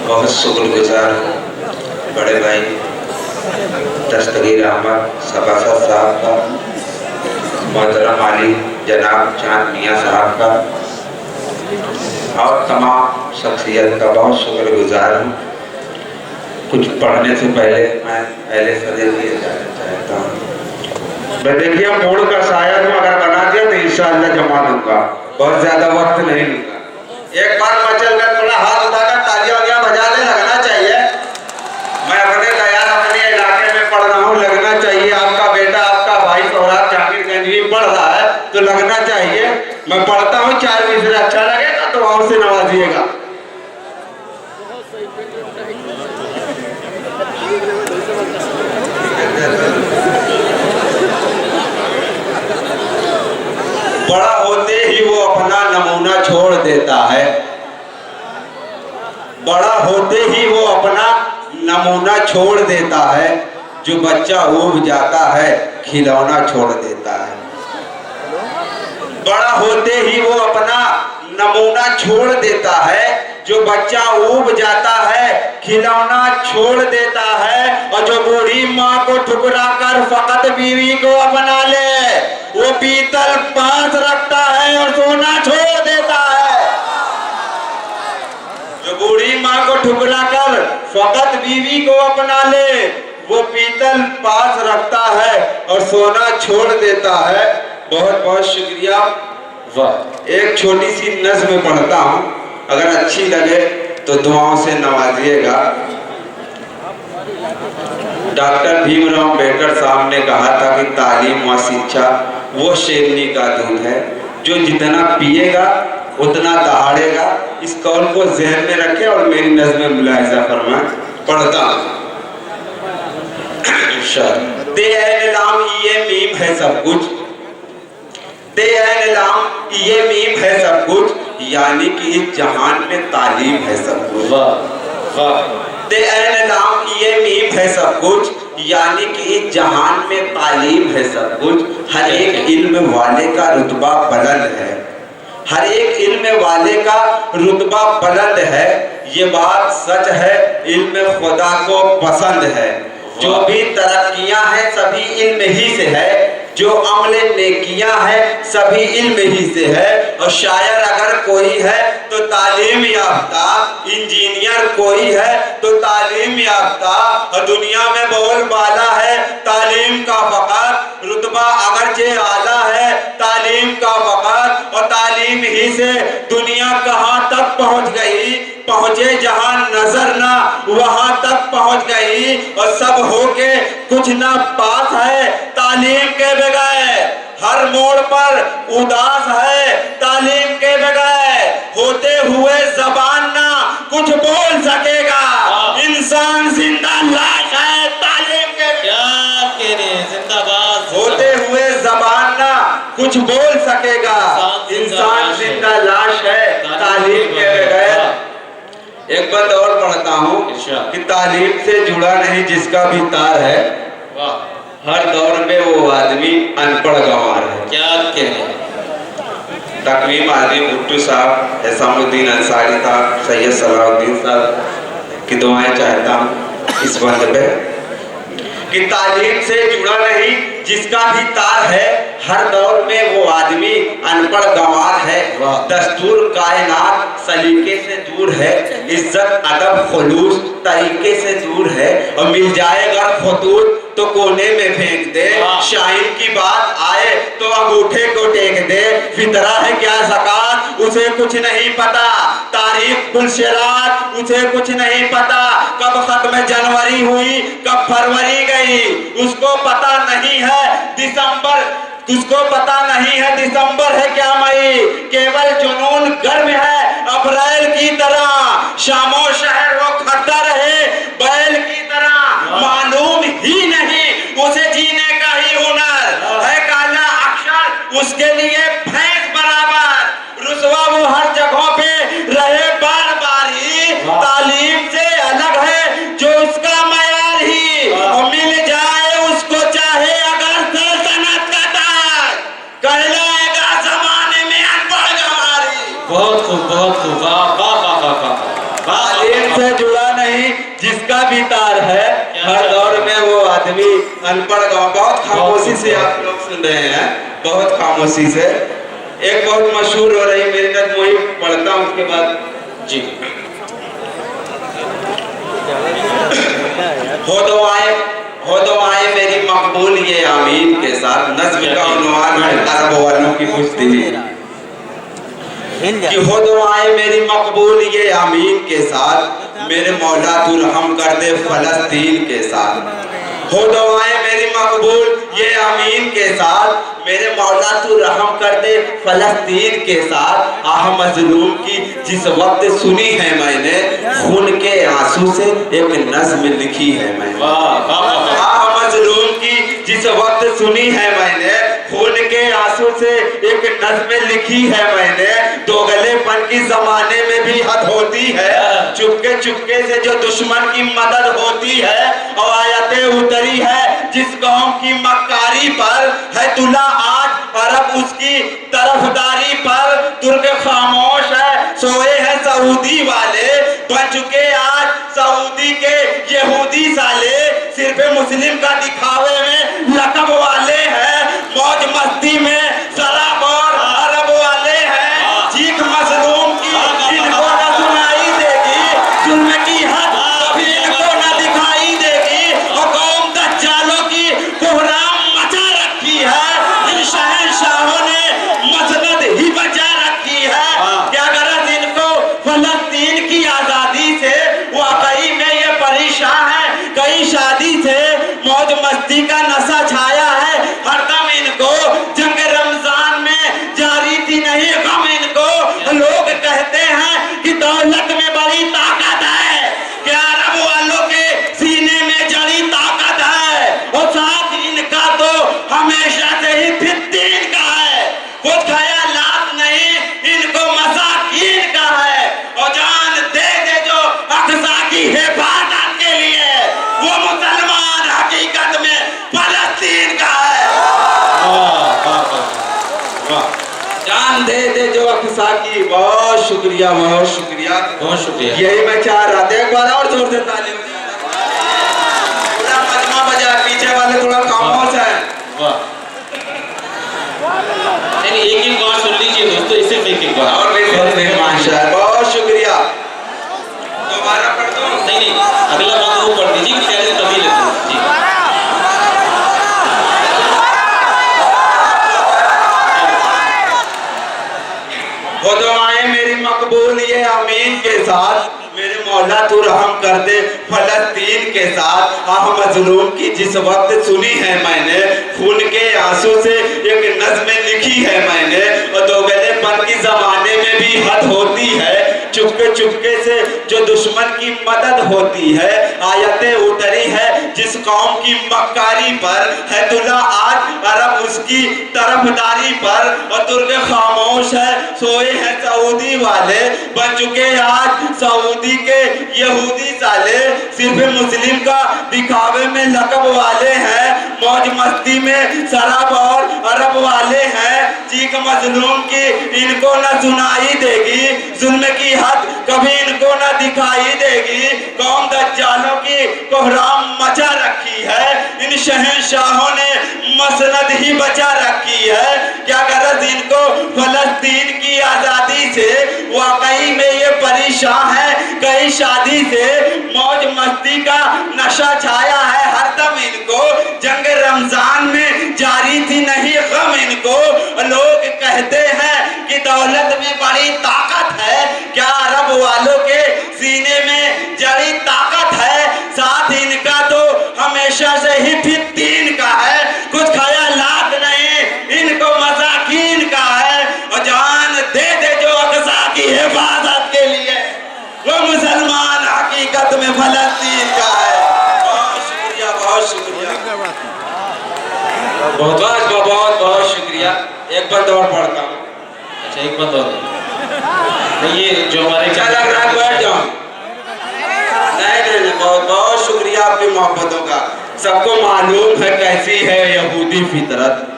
बहुत शुक्रगुजार बड़े भाई दस्तगीर अहमद सभासद साहब का, मोहतरम आली जनाब चांद मियाँ साहब का और तमाम शख्सियत का बहुत शुक्रगुजार हूँ। कुछ पढ़ने से पहले मैं पहले सदे दिए जाना चाहता हूँ। मैं देखिए मोड़ का शायर हूँ, अगर बना दिया तो इंशाअल्लाह जमा दूंगा, बहुत ज्यादा वक्त नहीं लूंगा। एक बार मचल कर थोड़ा हाथ उठाकर तालियां वालियां बजाने लगना चाहिए। मैं अपने तैयार अपने इलाके में पढ़ रहा हूँ, लगना चाहिए। आपका बेटा आपका भाई सोहराब जहांगीरगंज भी पढ़ रहा है तो लगना चाहिए। मैं पढ़ता हूँ, 4 मिसरे अच्छा लगेगा तो और से नवाजिएगा। बड़ा होते ही वो अपना नमूना छोड़ देता है, बड़ा होते ही वो अपना नमूना छोड़ देता है। जो बच्चा उब जाता है खिलौना छोड़ देता है। बड़ा होते ही वो अपना नमूना छोड़ देता है। जो बच्चा उब जाता है खिलौना छोड़ देता है। और जो बूढ़ी माँ को ठुकरा कर फकत बीवी को अपना ले, वो पीतल पास रखता है और सोना छोड़ देता है। जो बूढ़ी माँ को ठुकरा कर फकत बीवी को अपना ले, वो पीतल पास रखता है और सोना छोड़ देता है। बहुत बहुत शुक्रिया। वाह, एक छोटी सी नज़्म पढ़ता हूँ, अगर अच्छी लगे तो दुआओं से नवाजिएगा। डॉक्टर भीमराव अम्बेडकर साहब ने कहा था कि तालीम व शिक्षा वो शेरनी का दूध है, जो जितना पिएगा उतना दहाड़ेगा। इस कौल को ज़हन में रखें और मेरी नज़्म मुलाहिज़ा फरमाएं। पढ़ता हूँ। दे निलाम ये मीम है सब कुछ, दे निलाम ये मीम है सब कुछ, यानी कि इस जहान में तालीम है सब कुछ। वाह वाह। दे निलाम ये मीम है सब कुछ, यानी कि इस जहान में तालीम है सब कुछ। हर एक इल्म वाले का रुतबा बुलंद है, हर एक इल्म वाले का रुतबा बुलंद है। ये बात सच है, इल्म खुदा को पसंद है। जो भी तरक्कियां हैं सभी इल्म ही से है, जो अमल नेकियां हैं सभी इल्म ही से है। और शायर अगर कोई है तो तालीम याफ्ता, इंजीनियर कोई है तो तालीम याफ्ता। और दुनिया में बोलबाला है तालीम का फकत, रुतबा अगरचे आला है तालीम का फकत। और तालीम ही से दुनिया कहाँ तक पहुँच गई, पहुँचे जहाँ नजर ना वहाँ तक पहुँच गई। और सब होके कुछ ना पास है तालीम के बगैर, हर मोड़ पर उदास है तालीम के बगैर। होते हुए जबान ना कुछ बोल सकेगा, इंसान जिंदा लाश है तालीम के बगैर। जिंदाबाद। होते हुए जबान ना कुछ बोल सकेगा, इंसान जिंदा लाश है तालीम के बगैर। एक बात और पढ़ता हूँ कि तालीम से जुड़ा नहीं जिसका भी तार है, हर दौर में वो आदमी अनपढ़ गंवार है। क्या कहने? तकरीम आदमी भुट्टू साहब, एहसानुद्दीन अंसारी साहब, सैयद सलाहुद्दीन साहब की दुआएं चाहता हूँ इस वक्त पे कि तालीम से जुड़ा नहीं जिसका भी तार है, हर दौर में वो आदमी अनपढ़ गंवार है। दस्तूर कायनात सलीके से दूर है, इज्जत अदब खुलूस तरीके से दूर है। और मिल जाएगा खतूत तो कोने में फेंक दे, शाइन की बात आए तो अंगूठे को टेक दे। फितरा है क्या ज़कात उसे कुछ नहीं पता, तारीख पुलशरात उसे कुछ नहीं पता। कब खत्म जनवरी हुई कब फरवरी गई उसको पता नहीं है। दिसंबर उसको पता नहीं है दिसंबर है क्या मई, केवल जुनून गर्म है अप्रैल की तरह। शामो शहर वो खतर है बैल की तरह, मालूम ही नहीं उसे जीने का ही हुनर है। काला अक्षर उसके लिए भैंस बराबर, रुसवा वो हर जगहों पे रहे बार बार ही। तालीम से अलग है जो उसका मयार ही, मिल जाए उसको चाहे अगर सल्तनत का ताज, कहलाएगा जमाने में अनपढ़ गंवारी। बहुत खूब, बहुत खूब, वाह वाह वाह वाह। तालीम से जुड़ा नहीं जिसका भी तार है, हर दौर में वो आदमी अनपढ़ गाँव। बहुत खामोशी से आप लोग सुन रहे हैं, बहुत खामोशी से। एक बहुत मशहूर हो रही मेरी नज़र, वही पढ़ता हूँ उसके बाद जी। हो दो आए मेरी मकबूल ये आमीन के साथ। नज़्म का उन्वान है अरब वालों की बुज़दिली कि हो दो आए मेरी मकबूल ये आमीन के साथ, मेरे मौला तू रहम कर दे फलस्तीन के साथ। हो दो आए मेरी मकबूल ये आमीन के साथ, मेरे मौला तू रहम कर दे फलस्तीन के साथ। आह मजलूम की जिस वक्त सुनी है मैंने, खून के आंसू से एक नज़्म लिखी है मैंने। आह मजलूम की जिस वक्त सुनी है मैंने, खून के आंसू से एक नज़्म लिखी है मैंने। दोगलेपन की जमाने में भी हद होती है, चुपके चुपके से जो दुश्मन की मदद होती है। और आयतें उतरी है जिस कौम की मक्कारी पर, है तुला आज अरब उसकी तरफदारी पर। तुर्क खामोश है सोए हैं सऊदी वाले, बन चुके आज सऊदी के यहूदी साले। सिर्फ मुस्लिम का दिखावे में लकब वाले हैं, मौज मस्ती में शराब और अरब वाले हैं। चीख मजलूम की इनको न सुनाई देगी, जुल्म की हद कभी इनको न दिखाई देगी। और कौम दज्जालों की कोहराम मचा रखी है, इन शहंशाहों ने मसनद ही बचा रखी है। क्या गरज इनको फलस्तीन की आजादी से, वाकई में ये परेशान है कई शादी से। मौज मस्ती का नशा छाया है हरदम इनको, जंग रमजान में जारी थी नहीं गम इनको। लोग कहते हैं कि दौलत में बड़ी ताकत है, क्या अरब वालों के सीने में जड़ी ताकत है। और साथ इनका तो हमेशा से ही फित्तीन का है, कुछ ख्यालात नहीं इनको मसाकीन का है। और जान दे दे जो अक़सा की हिफाजत के लिए, वो मुसलमान हकीकत में फलस्तीन का है। जान दे दे जो अक़सा की। बहुत शुक्रिया, बहुत शुक्रिया, बहुत शुक्रिया। यही मैं चाह रहा था, एक बार और जोर से ताली पूरा मजमा बजा। पीछे वाले थोड़ा खामोश है। नहीं, एक बार सुन लीजिए दोस्तों, इसे एक बार और माशाअल्लाह, बहुत शुक्रिया। दोबारा पढ़ दो। नहीं, अगला बात वो पढ़ दीजिए कि पहले तभी लेते हैं जी। हो दो आए मेरी मकबूल ये आमीन के साथ, मेरे मौला तू रहम कर दे फलस्तीन के साथ। आह मजलूम की जिस वक्त सुनी है मैंने, खून के आंसू से एक नज़्म लिखी है मैंने। और दोगलेपन की जमाने में भी हद होती है, चुपके चुपके से जो दुश्मन की मदद होती है। आयतें उतरी है जिस कौम की मक्कारी पर, है तुला आज अरब उसकी तरफदारी पर। और तुर्क खामोश है सोए हैं सऊदी वाले, बन चुके आज सऊदी के यहूदी साले। सिर्फ मुस्लिम का दिखावे में लकब वाले हैं, मौज मस्ती में शराब और अरब वाले हैं। चीख मजलूम की इनको न सुनाई देगी, जुल्म की हद कभी इनको न दिखाई देगी। कौम दज्जालों की कोहराम मचा रखी है, इन शहंशाहों ने मसनद ही बचा रखी है। क्या गरज इनको फलस्तीन की आजादी से, वाकई में ये परेशान है कई शादी से। मौज मस्ती का नशा छाया है हरदम इनको, जंग रमजान में जारी थी नहीं गम इनको। लोग कहते हैं कि दौलत में बड़ी ताकत है, क्या अरब वालों के सीने में जड़ी ताकत है। साथ इनका तो हमेशा से ही फित्तीन का है, कुछ ख्यालात नहीं इनको मसाकीन का है। और जान दे दे जो अक़सा की हिफाजत के लिए, वो मुसलमान हकीकत में फलस्तीन का है। बहुत शुक्रिया, बहुत शुक्रिया, बहुत बहुत बहुत शुक्रिया। एक बंद और पढ़ता हूँ। अच्छा, एक बात और नहीं, ये जो हमारे क्या लग रहा है, बैठ जाओ। नहीं, बहुत बहुत शुक्रिया आपकी मोहब्बतों का। सबको मालूम है कैसी है यहूदी फितरत।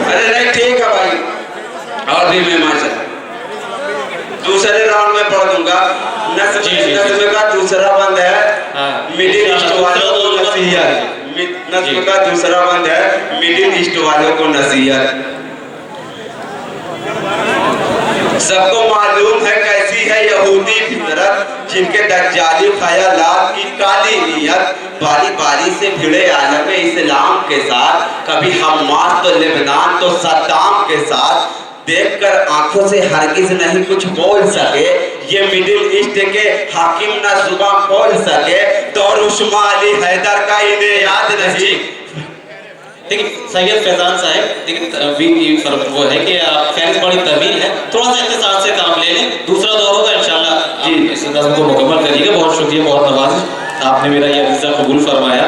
अरे नहीं, ठीक है भाई, और भी मेहमान दूसरे राउंड में पढ़ दूंगा। नस्म का दूसरा बंद है मिडिल ईस्ट वालों को नसीहत। नस्म का दूसरा बंद है मिडिल ईस्ट वालों को नसीहत। सबको मालूम है कैसी है यहूदी फितरत, जिनके दज्जाली ख्यालात की काली नीयत, बारी बारी से भिड़े आलम इस्लाम के साथ, कभी हमास तो लेबनान तो सद्दाम के साथ, देखकर आंखों से हरगिज नहीं कुछ बोल सके, ये मिडिल ईस्ट के हाकिम न जुबान खोल सके, दौर उस्मान अली हैदर का इन्हें याद नहीं। देखिए सैयद फैजान साहब, देखिए वो है कि आप फहरिस्त बड़ी तवील है, थोड़ा सा इख्तिसार से काम ले लें, दूसरा दौर होगा इंशाल्लाह जी इस नज़्म को मुकम्मल करिएगा। बहुत शुक्रिया, बहुत नवाज़िश, आपने मेरा ये अज़ीज़ा कबूल फरमाया।